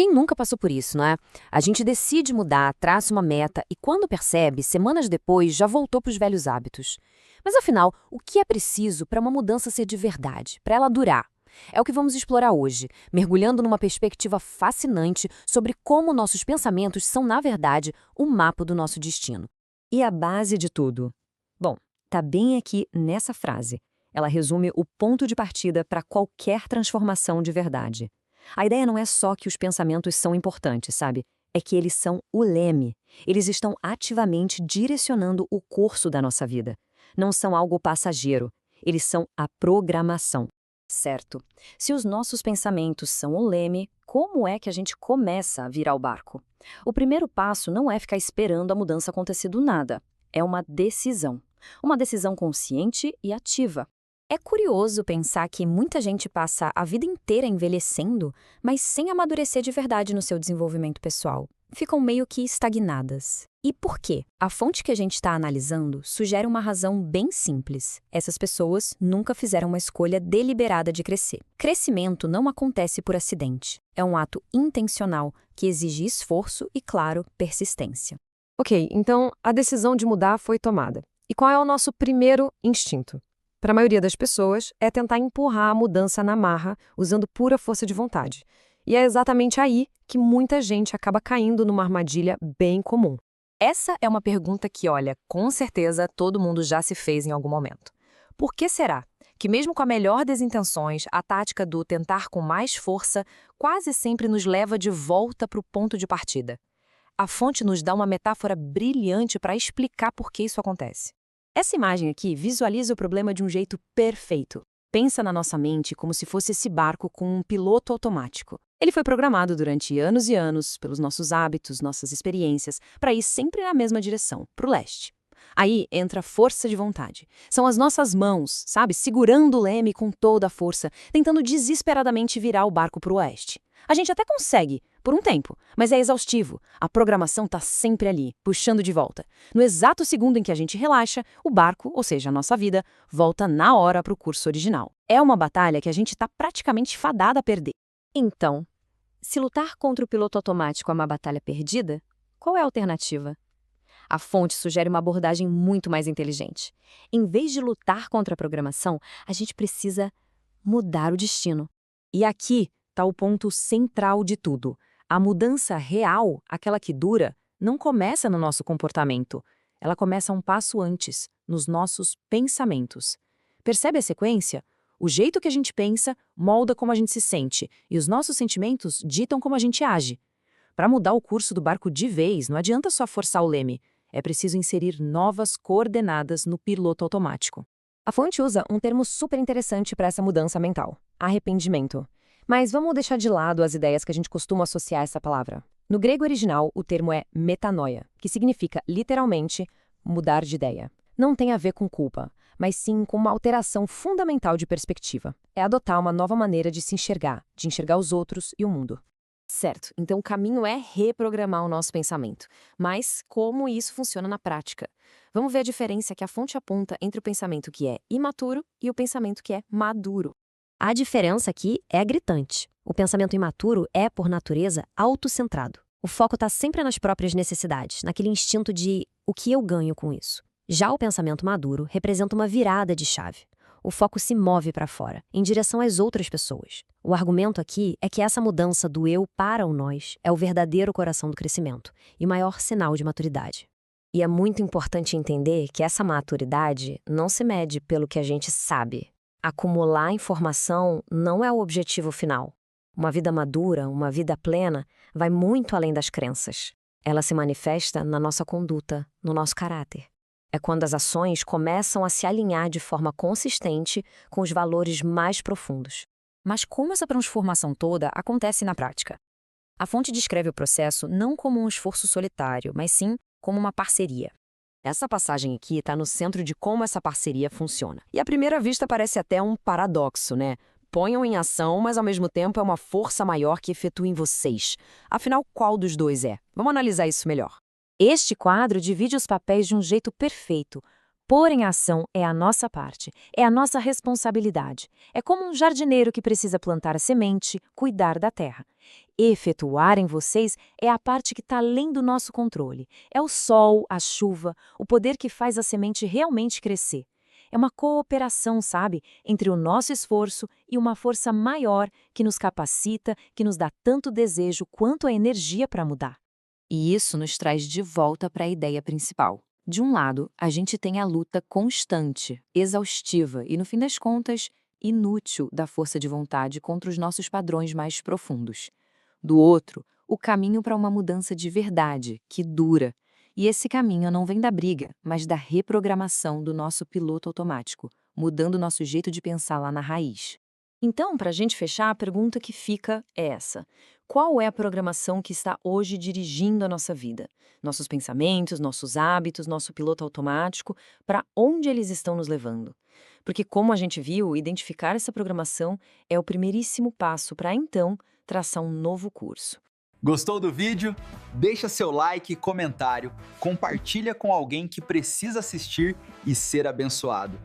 Quem nunca passou por isso, não é? A gente decide mudar, traça uma meta e, quando percebe, semanas depois já voltou para os velhos hábitos. Mas afinal, o que é preciso para uma mudança ser de verdade, para ela durar? É o que vamos explorar hoje, mergulhando numa perspectiva fascinante sobre como nossos pensamentos são, na verdade, o mapa do nosso destino. E a base de tudo? Bom, tá bem aqui nessa frase. Ela resume o ponto de partida para qualquer transformação de verdade. A ideia não é só que os pensamentos são importantes, sabe? É que eles são o leme. Eles estão ativamente direcionando o curso da nossa vida. Não são algo passageiro. Eles são a programação. Certo. Se os nossos pensamentos são o leme, como é que a gente começa a virar o barco? O primeiro passo não é ficar esperando a mudança acontecer do nada. É uma decisão. Uma decisão consciente e ativa. É curioso pensar que muita gente passa a vida inteira envelhecendo, mas sem amadurecer de verdade no seu desenvolvimento pessoal. Ficam meio que estagnadas. E por quê? A fonte que a gente está analisando sugere uma razão bem simples. Essas pessoas nunca fizeram uma escolha deliberada de crescer. Crescimento não acontece por acidente. É um ato intencional que exige esforço e, claro, persistência. Ok, então a decisão de mudar foi tomada. E qual é o nosso primeiro instinto? Para a maioria das pessoas, é tentar empurrar a mudança na marra, usando pura força de vontade. E é exatamente aí que muita gente acaba caindo numa armadilha bem comum. Essa é uma pergunta que, olha, com certeza todo mundo já se fez em algum momento. Por que será que, mesmo com a melhor das intenções, a tática do tentar com mais força quase sempre nos leva de volta para o ponto de partida? A fonte nos dá uma metáfora brilhante para explicar por que isso acontece. Essa imagem aqui visualiza o problema de um jeito perfeito. Pensa na nossa mente como se fosse esse barco com um piloto automático. Ele foi programado durante anos e anos, pelos nossos hábitos, nossas experiências, para ir sempre na mesma direção, para o leste. Aí entra a força de vontade. São as nossas mãos, sabe, segurando o leme com toda a força, tentando desesperadamente virar o barco para o oeste. A gente até consegue, por um tempo, mas é exaustivo. A programação está sempre ali, puxando de volta. No exato segundo em que a gente relaxa, o barco, ou seja, a nossa vida, volta na hora para o curso original. É uma batalha que a gente está praticamente fadada a perder. Então, se lutar contra o piloto automático é uma batalha perdida, qual é a alternativa? A fonte sugere uma abordagem muito mais inteligente. Em vez de lutar contra a programação, a gente precisa mudar o destino. E aqui está o ponto central de tudo. A mudança real, aquela que dura, não começa no nosso comportamento. Ela começa um passo antes, nos nossos pensamentos. Percebe a sequência? O jeito que a gente pensa molda como a gente se sente, e os nossos sentimentos ditam como a gente age. Para mudar o curso do barco de vez, não adianta só forçar o leme. É preciso inserir novas coordenadas no piloto automático. A fonte usa um termo super interessante para essa mudança mental: arrependimento. Mas vamos deixar de lado as ideias que a gente costuma associar a essa palavra. No grego original, o termo é metanoia, que significa, literalmente, mudar de ideia. Não tem a ver com culpa, mas sim com uma alteração fundamental de perspectiva. É adotar uma nova maneira de se enxergar, de enxergar os outros e o mundo. Certo, então o caminho é reprogramar o nosso pensamento. Mas como isso funciona na prática? Vamos ver a diferença que a fonte aponta entre o pensamento que é imaturo e o pensamento que é maduro. A diferença aqui é gritante. O pensamento imaturo é, por natureza, autocentrado. O foco está sempre nas próprias necessidades, naquele instinto de o que eu ganho com isso. Já o pensamento maduro representa uma virada de chave. O foco se move para fora, em direção às outras pessoas. O argumento aqui é que essa mudança do eu para o nós é o verdadeiro coração do crescimento e maior sinal de maturidade. E é muito importante entender que essa maturidade não se mede pelo que a gente sabe. Acumular informação não é o objetivo final. Uma vida madura, uma vida plena, vai muito além das crenças. Ela se manifesta na nossa conduta, no nosso caráter. É quando as ações começam a se alinhar de forma consistente com os valores mais profundos. Mas como essa transformação toda acontece na prática? A fonte descreve o processo não como um esforço solitário, mas sim como uma parceria. Essa passagem aqui está no centro de como essa parceria funciona. E à primeira vista parece até um paradoxo, né? Ponham em ação, mas ao mesmo tempo é uma força maior que efetua em vocês. Afinal, qual dos dois é? Vamos analisar isso melhor. Este quadro divide os papéis de um jeito perfeito. Pôr em ação é a nossa parte, é a nossa responsabilidade. É como um jardineiro que precisa plantar a semente, cuidar da terra. Efetuar em vocês é a parte que está além do nosso controle. É o sol, a chuva, o poder que faz a semente realmente crescer. É uma cooperação, sabe, entre o nosso esforço e uma força maior que nos capacita, que nos dá tanto desejo quanto a energia para mudar. E isso nos traz de volta para a ideia principal. De um lado, a gente tem a luta constante, exaustiva e, no fim das contas, inútil da força de vontade contra os nossos padrões mais profundos. Do outro, o caminho para uma mudança de verdade, que dura. E esse caminho não vem da briga, mas da reprogramação do nosso piloto automático, mudando nosso jeito de pensar lá na raiz. Então, para a gente fechar, a pergunta que fica é essa: qual é a programação que está hoje dirigindo a nossa vida? Nossos pensamentos, nossos hábitos, nosso piloto automático, para onde eles estão nos levando? Porque, como a gente viu, identificar essa programação é o primeiríssimo passo para, então, traçar um novo curso. Gostou do vídeo? Deixa seu like e comentário, compartilha com alguém que precisa assistir e ser abençoado.